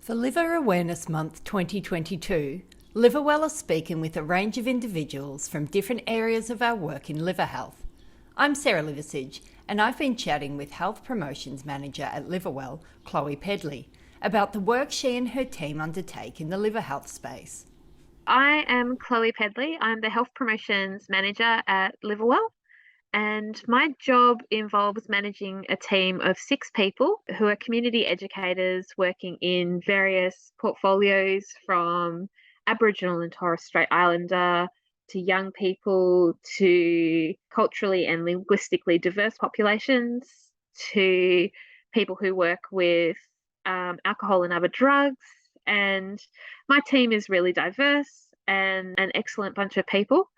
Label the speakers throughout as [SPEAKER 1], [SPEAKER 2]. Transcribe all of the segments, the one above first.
[SPEAKER 1] For Liver Awareness Month 2022, Liverwell are speaking with a range of individuals from different areas of our work in liver health. I'm Sarah Liversidge, and I've been chatting with Health Promotions Manager at Liverwell, Chloe Pedley, about the work she and her team undertake in the liver health space.
[SPEAKER 2] I am Chloe Pedley. I'm the Health Promotions Manager at Liverwell, and my job involves managing a team of 6 people who are community educators working in various portfolios from Aboriginal and Torres Strait Islander to young people to culturally and linguistically diverse populations to people who work with alcohol and other drugs. And my team is really diverse and an excellent bunch of people.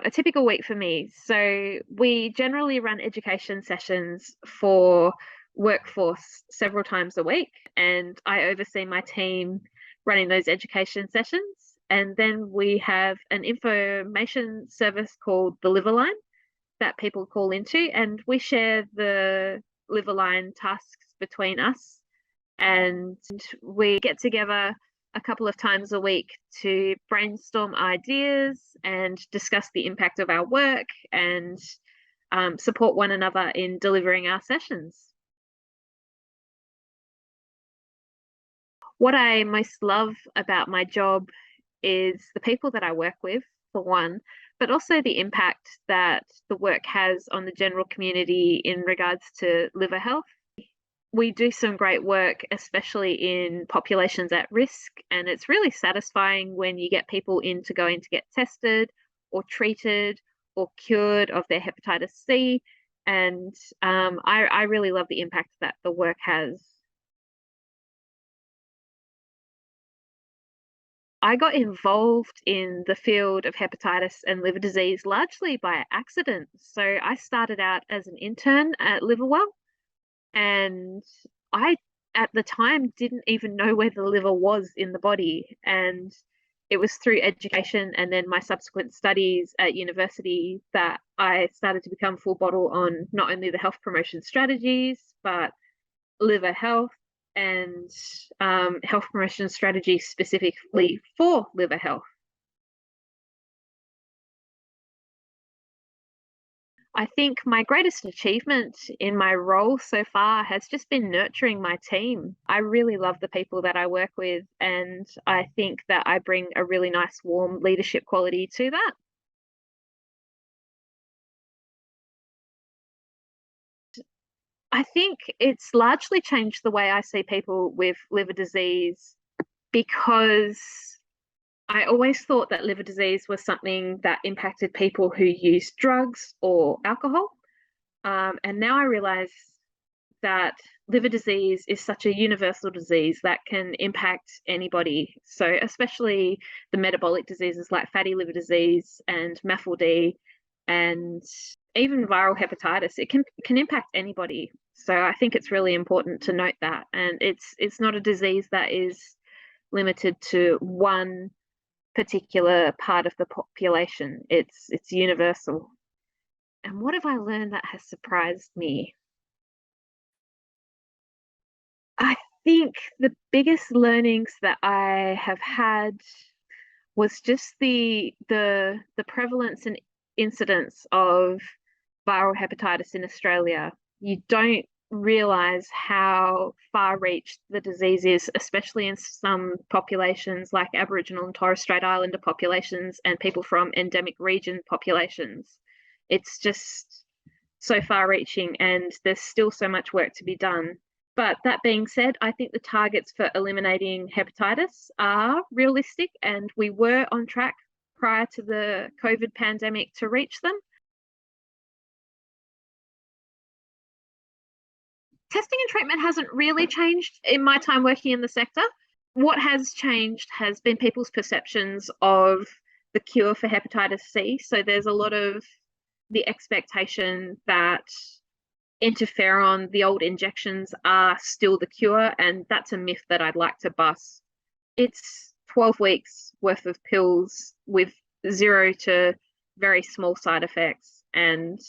[SPEAKER 2] A typical week for me. So we generally run education sessions for workforce several times a week, and I oversee my team running those education sessions. And then we have an information service called the Liverline that people call into, and we share the Liverline tasks between us. And we get together a couple of times a week to brainstorm ideas and discuss the impact of our work and support one another in delivering our sessions. What I most love about my job is the people that I work with, for one, but also the impact that the work has on the general community in regards to liver health. We do some great work, especially in populations at risk, and it's really satisfying when you get people in to go in to get tested or treated or cured of their hepatitis C. And I really love the impact that the work has. I got involved in the field of hepatitis and liver disease largely by accident. So I started out as an intern at Liverwell, and I, at the time, didn't even know where the liver was in the body. And it was through education and then my subsequent studies at university that I started to become full bottle on not only the health promotion strategies, but liver health and health promotion strategies specifically for liver health. I think my greatest achievement in my role so far has just been nurturing my team. I really love the people that I work with, and I think that I bring a really nice, warm leadership quality to that. I think it's largely changed the way I see people with liver disease because I always thought that liver disease was something that impacted people who use drugs or alcohol. And now I realize that liver disease is such a universal disease that can impact anybody. So, especially the metabolic diseases like fatty liver disease and MAFLD and even viral hepatitis, it can impact anybody. So, I think it's really important to note that. And it's not a disease that is limited to one particular part of the population. It's universal. And what have I learned that has surprised me? I think the biggest learnings that I have had was just the prevalence and incidence of viral hepatitis in Australia. You don't realize how far-reached the disease is, especially in some populations like Aboriginal and Torres Strait Islander populations and people from endemic region populations. It's just so far-reaching, and there's still so much work to be done. But that being said, I think the targets for eliminating hepatitis are realistic, and we were on track prior to the COVID pandemic to reach them. Testing and treatment hasn't really changed in my time working in the sector. What has changed has been people's perceptions of the cure for hepatitis C. So there's a lot of the expectation that interferon, the old injections, are still the cure, and that's a myth that I'd like to bust. It's 12 weeks worth of pills with 0 to very small side effects, and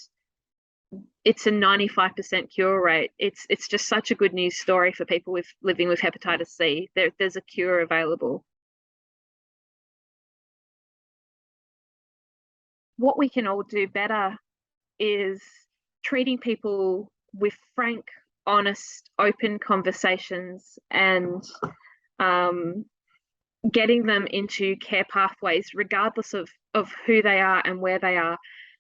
[SPEAKER 2] it's a 95% cure rate. It's just such a good news story for people with living with hepatitis C. There's a cure available. What we can all do better is treating people with frank, honest, open conversations, and getting them into care pathways, regardless of who they are and where they are,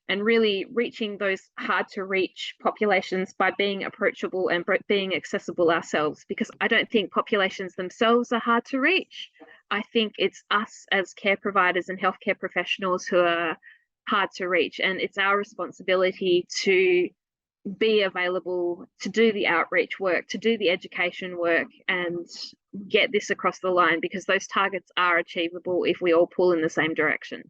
[SPEAKER 2] and really reaching those hard to reach populations by being approachable and being accessible ourselves. Because I don't think populations themselves are hard to reach. I think it's us as care providers and healthcare professionals who are hard to reach, and it's our responsibility to be available, to do the outreach work, to do the education work, and get this across the line, because those targets are achievable if we all pull in the same direction.